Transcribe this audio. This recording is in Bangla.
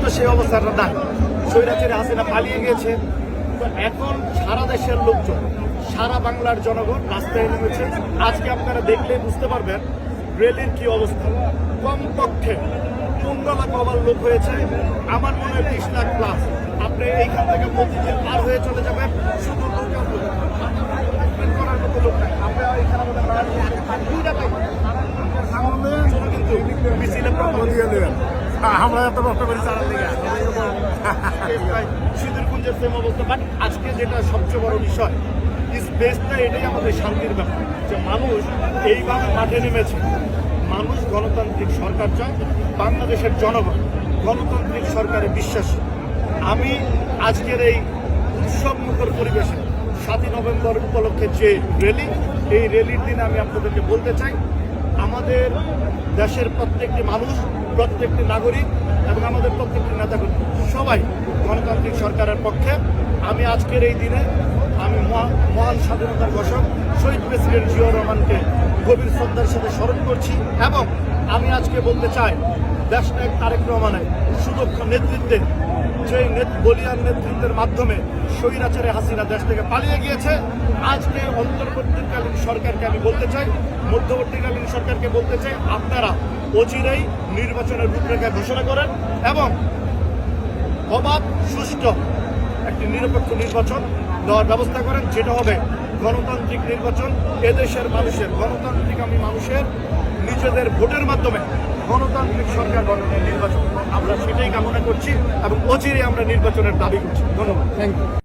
তো সেই অবস্থাটা নাই। স্বৈরাচারী হাসিনা পালিয়ে গিয়েছে। তো এখন সারা দেশের লোকজন, সারা বাংলার জনগণ রাস্তায় নেমেছে। আজকে আপনারা দেখলে বুঝতে পারবেন রেলের কি অবস্থা। কমপক্ষে 15 লাখ ওভার লোক হয়েছে, আমার মনে হয় 20 লাখ প্লাস। আপনি এইখান থেকে মসজিদে পার হয়ে চলে যাবেন, শুধু করার মতো লোক নাই। আমরা এখানে কিন্তু মিছিলে দিয়ে দেবেন, আমরা এত কষ্ট করি চালার দিকে সিঁদুরকুঞ্জের সেম অবস্থা। বাট আজকে যেটা সবচেয়ে বড় বিষয়, ইস বেস্টটা এটাই আমাদের শান্তির ব্যাপার, যে মানুষ এইভাবে মাঠে নেমেছে। মানুষ গণতান্ত্রিক সরকার চায়, বাংলাদেশের জনগণ গণতান্ত্রিক সরকারে বিশ্বাসী। আমি আজকের এই উৎসব মুখর পরিবেশে 7ই নভেম্বর উপলক্ষে যে র্যালি, এই র্যালির দিনে আমি আপনাদেরকে বলতে চাই, আমাদের দেশের প্রত্যেকটি মানুষ, প্রত্যেকটি নাগরিক এবং আমাদের প্রত্যেকটি নেতাকর্মী সবাই গণতান্ত্রিক সরকারের পক্ষে। আমি আজকের এই দিনে আমি মহান স্বাধীনতার ঘোষক শহীদ প্রেসিডেন্ট জিয়াউর রহমানকে গভীর শ্রদ্ধার সাথে স্মরণ করছি। এবং আমি আজকে বলতে চাই, দেশনায়ক তারেক রহমানের সুদক্ষ নেতৃত্বে, যে বলিয়ান নেতৃত্বের মাধ্যমে স্বৈরাচারী হাসিনা দেশ থেকে পালিয়ে গিয়েছে, আজকে অন্তর্বর্তীকালীন সরকারকে আমি বলতে চাই, মধ্যবর্তীকালীন সরকারকে বলতে চাই, আপনারা অচিরেই নির্বাচনের রূপরেখা ঘোষণা করেন এবং অবাধ, সুষ্ঠু একটি নিরপেক্ষ নির্বাচন দেওয়ার ব্যবস্থা করেন, যেটা হবে গণতান্ত্রিক নির্বাচন। এদেশের মানুষের, গণতান্ত্রিক আমি মানুষের নিজেদের ভোটের মাধ্যমে গণতান্ত্রিক সরকার গঠনের নির্বাচন, আমরা সেটাই কামনা করছি এবং অচিরেই আমরা নির্বাচনের দাবি করছি। ধন্যবাদ। Thank you.